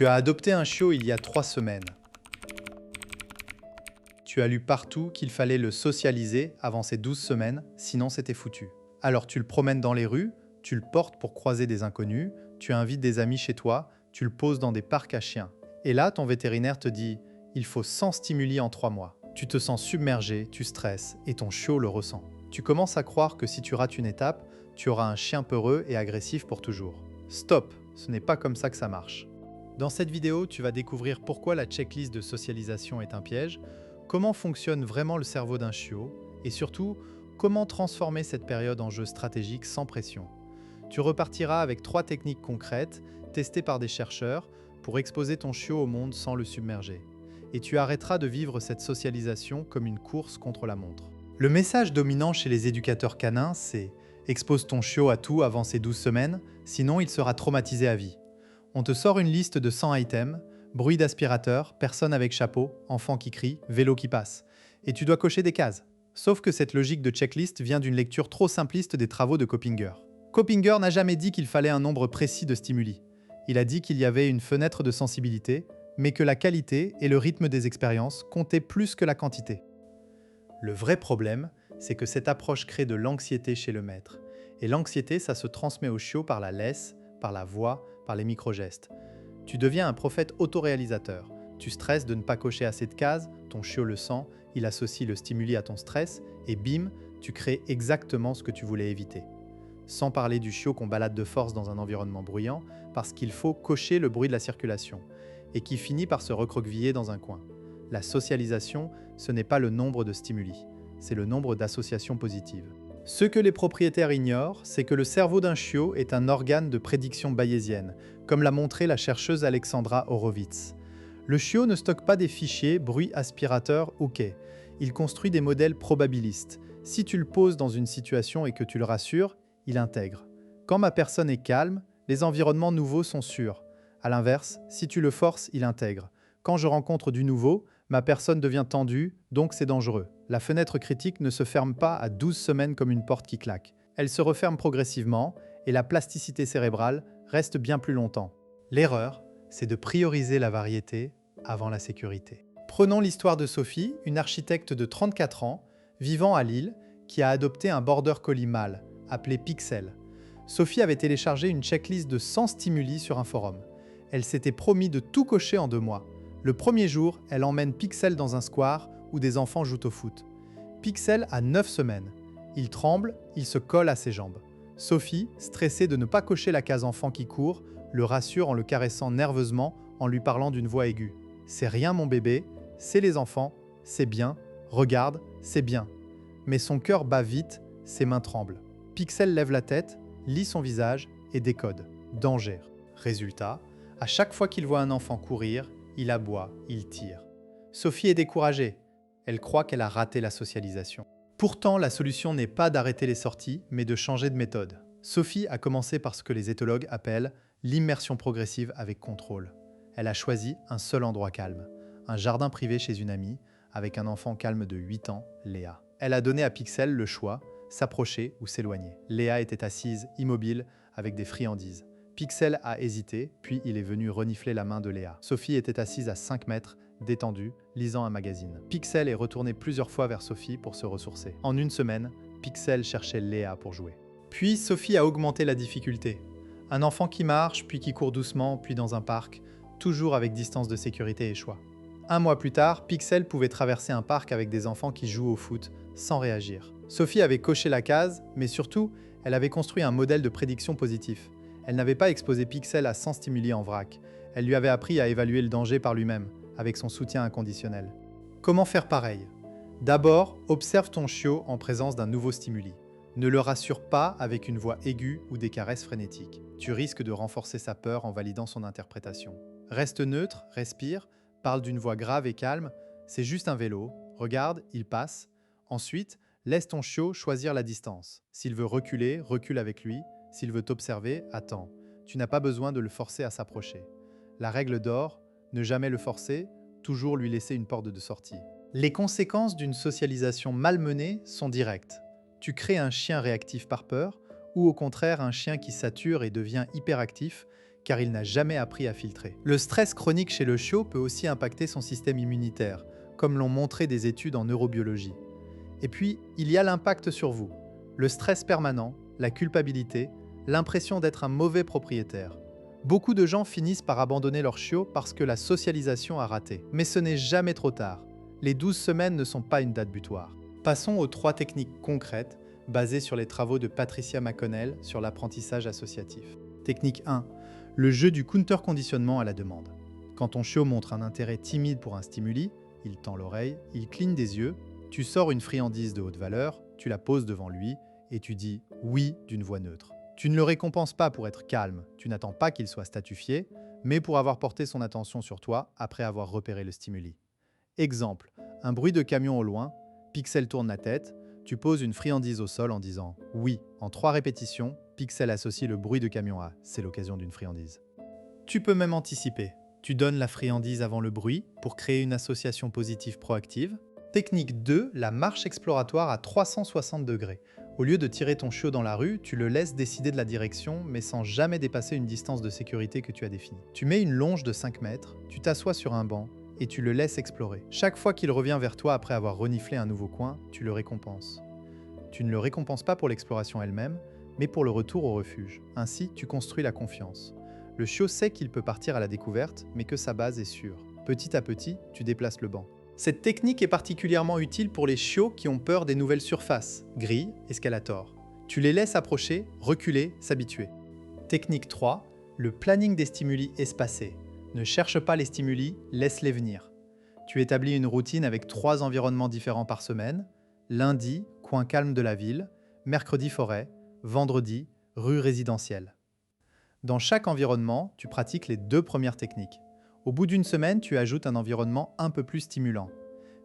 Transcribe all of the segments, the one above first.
Tu as adopté un chiot il y a 3 semaines. Tu as lu partout qu'il fallait le socialiser avant ces 12 semaines, sinon c'était foutu. Alors tu le promènes dans les rues, tu le portes pour croiser des inconnus, tu invites des amis chez toi, tu le poses dans des parcs à chiens. Et là, ton vétérinaire te dit « il faut 100 stimuli en 3 mois ». Tu te sens submergé, tu stresses, et ton chiot le ressent. Tu commences à croire que si tu rates une étape, tu auras un chien peureux et agressif pour toujours. Stop, ce n'est pas comme ça que ça marche. Dans cette vidéo, tu vas découvrir pourquoi la checklist de socialisation est un piège, comment fonctionne vraiment le cerveau d'un chiot, et surtout, comment transformer cette période en jeu stratégique sans pression. Tu repartiras avec 3 techniques concrètes, testées par des chercheurs, pour exposer ton chiot au monde sans le submerger. Et tu arrêteras de vivre cette socialisation comme une course contre la montre. Le message dominant chez les éducateurs canins, c'est « expose ton chiot à tout avant ses 12 semaines, sinon il sera traumatisé à vie ». On te sort une liste de 100 items, bruit d'aspirateur, personne avec chapeau, enfant qui crie, vélo qui passe. Et tu dois cocher des cases. Sauf que cette logique de checklist vient d'une lecture trop simpliste des travaux de Coppinger. Coppinger n'a jamais dit qu'il fallait un nombre précis de stimuli. Il a dit qu'il y avait une fenêtre de sensibilité, mais que la qualité et le rythme des expériences comptaient plus que la quantité. Le vrai problème, c'est que cette approche crée de l'anxiété chez le maître. Et l'anxiété, ça se transmet au chiot par la laisse, par la voix, par les micro-gestes. Tu deviens un prophète autoréalisateur. Tu stresses de ne pas cocher assez de cases, ton chiot le sent, il associe le stimuli à ton stress, et bim, tu crées exactement ce que tu voulais éviter. Sans parler du chiot qu'on balade de force dans un environnement bruyant, parce qu'il faut cocher le bruit de la circulation, et qui finit par se recroqueviller dans un coin. La socialisation, ce n'est pas le nombre de stimuli, c'est le nombre d'associations positives. Ce que les propriétaires ignorent, c'est que le cerveau d'un chiot est un organe de prédiction bayésienne, comme l'a montré la chercheuse Alexandra Horowitz. Le chiot ne stocke pas des fichiers, bruit aspirateur, OK. Il construit des modèles probabilistes. Si tu le poses dans une situation et que tu le rassures, il intègre. Quand ma personne est calme, les environnements nouveaux sont sûrs. A l'inverse, si tu le forces, il intègre. Quand je rencontre du nouveau, ma personne devient tendue, donc c'est dangereux. La fenêtre critique ne se ferme pas à 12 semaines comme une porte qui claque. Elle se referme progressivement et la plasticité cérébrale reste bien plus longtemps. L'erreur, c'est de prioriser la variété avant la sécurité. Prenons l'histoire de Sophie, une architecte de 34 ans, vivant à Lille, qui a adopté un border collie mâle, appelé Pixel. Sophie avait téléchargé une checklist de 100 stimuli sur un forum. Elle s'était promis de tout cocher en 2 mois. Le premier jour, elle emmène Pixel dans un square où des enfants jouent au foot. Pixel a 9 semaines. Il tremble, il se colle à ses jambes. Sophie, stressée de ne pas cocher la case enfant qui court, le rassure en le caressant nerveusement en lui parlant d'une voix aiguë. « C'est rien mon bébé, c'est les enfants, c'est bien, regarde, c'est bien. » Mais son cœur bat vite, ses mains tremblent. Pixel lève la tête, lit son visage et décode. Danger. Résultat, à chaque fois qu'il voit un enfant courir, il aboie, il tire. Sophie est découragée. Elle croit qu'elle a raté la socialisation. Pourtant, la solution n'est pas d'arrêter les sorties, mais de changer de méthode. Sophie a commencé par ce que les éthologues appellent l'immersion progressive avec contrôle. Elle a choisi un seul endroit calme, un jardin privé chez une amie, avec un enfant calme de 8 ans, Léa. Elle a donné à Pixel le choix, s'approcher ou s'éloigner. Léa était assise, immobile, avec des friandises. Pixel a hésité, puis il est venu renifler la main de Léa. Sophie était assise à 5 mètres, détendue, lisant un magazine. Pixel est retourné plusieurs fois vers Sophie pour se ressourcer. En 1 semaine, Pixel cherchait Léa pour jouer. Puis Sophie a augmenté la difficulté. Un enfant qui marche, puis qui court doucement, puis dans un parc, toujours avec distance de sécurité et choix. 1 mois plus tard, Pixel pouvait traverser un parc avec des enfants qui jouent au foot, sans réagir. Sophie avait coché la case, mais surtout, elle avait construit un modèle de prédiction positif. Elle n'avait pas exposé Pixel à 100 stimuli en vrac. Elle lui avait appris à évaluer le danger par lui-même, avec son soutien inconditionnel. Comment faire pareil? D'abord, observe ton chiot en présence d'un nouveau stimuli. Ne le rassure pas avec une voix aiguë ou des caresses frénétiques. Tu risques de renforcer sa peur en validant son interprétation. Reste neutre, respire, parle d'une voix grave et calme. C'est juste un vélo. Regarde, il passe. Ensuite, laisse ton chiot choisir la distance. S'il veut reculer, recule avec lui. S'il veut t'observer, attends. Tu n'as pas besoin de le forcer à s'approcher. La règle d'or, ne jamais le forcer, toujours lui laisser une porte de sortie. Les conséquences d'une socialisation mal menée sont directes. Tu crées un chien réactif par peur, ou au contraire un chien qui sature et devient hyperactif, car il n'a jamais appris à filtrer. Le stress chronique chez le chiot peut aussi impacter son système immunitaire, comme l'ont montré des études en neurobiologie. Et puis, il y a l'impact sur vous. Le stress permanent, la culpabilité, l'impression d'être un mauvais propriétaire. Beaucoup de gens finissent par abandonner leur chiot parce que la socialisation a raté. Mais ce n'est jamais trop tard. Les 12 semaines ne sont pas une date butoir. Passons aux 3 techniques concrètes basées sur les travaux de Patricia McConnell sur l'apprentissage associatif. Technique 1. Le jeu du counter-conditionnement à la demande. Quand ton chiot montre un intérêt timide pour un stimuli, il tend l'oreille, il cligne des yeux, tu sors une friandise de haute valeur, tu la poses devant lui et tu dis « oui » d'une voix neutre. Tu ne le récompenses pas pour être calme, tu n'attends pas qu'il soit statufié, mais pour avoir porté son attention sur toi après avoir repéré le stimuli. Exemple, un bruit de camion au loin, Pixel tourne la tête, tu poses une friandise au sol en disant « oui ». En 3 répétitions, Pixel associe le bruit de camion à « c'est l'occasion d'une friandise ». Tu peux même anticiper. Tu donnes la friandise avant le bruit pour créer une association positive proactive. Technique 2, la marche exploratoire à 360 degrés. Au lieu de tirer ton chiot dans la rue, tu le laisses décider de la direction, mais sans jamais dépasser une distance de sécurité que tu as définie. Tu mets une longe de 5 mètres, tu t'assois sur un banc et tu le laisses explorer. Chaque fois qu'il revient vers toi après avoir reniflé un nouveau coin, tu le récompenses. Tu ne le récompenses pas pour l'exploration elle-même, mais pour le retour au refuge. Ainsi, tu construis la confiance. Le chiot sait qu'il peut partir à la découverte, mais que sa base est sûre. Petit à petit, tu déplaces le banc. Cette technique est particulièrement utile pour les chiots qui ont peur des nouvelles surfaces, grilles, escalators. Tu les laisses approcher, reculer, s'habituer. Technique 3, le planning des stimuli espacés. Ne cherche pas les stimuli, laisse-les venir. Tu établis une routine avec 3 environnements différents par semaine. Lundi, coin calme de la ville. Mercredi, forêt. Vendredi, rue résidentielle. Dans chaque environnement, tu pratiques les 2 premières techniques. Au bout d'une semaine, tu ajoutes un environnement un peu plus stimulant.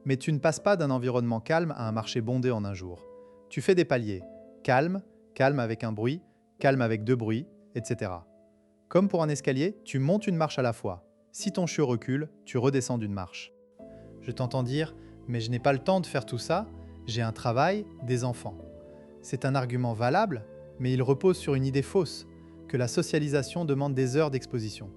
Mais tu ne passes pas d'un environnement calme à un marché bondé en un jour. Tu fais des paliers. Calme, calme avec un bruit, calme avec 2 bruits, etc. Comme pour un escalier, tu montes une marche à la fois. Si ton chiot recule, tu redescends d'une marche. Je t'entends dire « mais je n'ai pas le temps de faire tout ça, j'ai un travail, des enfants ». C'est un argument valable, mais il repose sur une idée fausse, que la socialisation demande des heures d'exposition.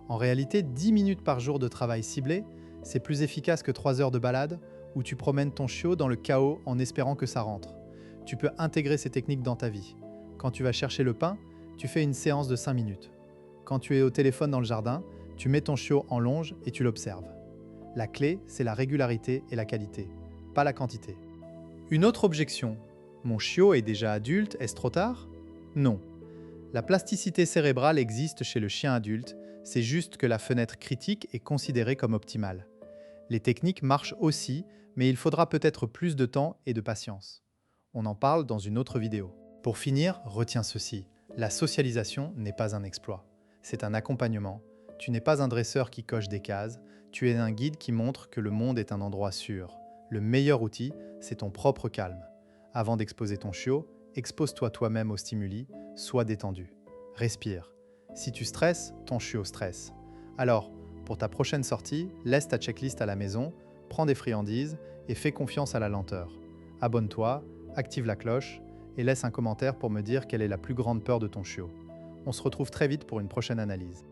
En réalité, 10 minutes par jour de travail ciblé, c'est plus efficace que 3 heures de balade où tu promènes ton chiot dans le chaos en espérant que ça rentre. Tu peux intégrer ces techniques dans ta vie. Quand tu vas chercher le pain, tu fais une séance de 5 minutes. Quand tu es au téléphone dans le jardin, tu mets ton chiot en longe et tu l'observes. La clé, c'est la régularité et la qualité, pas la quantité. Une autre objection. Mon chiot est déjà adulte, est-ce trop tard? Non. La plasticité cérébrale existe chez le chien adulte, c'est juste que la fenêtre critique est considérée comme optimale. Les techniques marchent aussi, mais il faudra peut-être plus de temps et de patience. On en parle dans une autre vidéo. Pour finir, retiens ceci. La socialisation n'est pas un exploit. C'est un accompagnement. Tu n'es pas un dresseur qui coche des cases, tu es un guide qui montre que le monde est un endroit sûr. Le meilleur outil, c'est ton propre calme. Avant d'exposer ton chiot, expose-toi toi-même aux stimuli, sois détendu. Respire. Si tu stresses, ton chiot stresse. Alors, pour ta prochaine sortie, laisse ta checklist à la maison, prends des friandises et fais confiance à la lenteur. Abonne-toi, active la cloche et laisse un commentaire pour me dire quelle est la plus grande peur de ton chiot. On se retrouve très vite pour une prochaine analyse.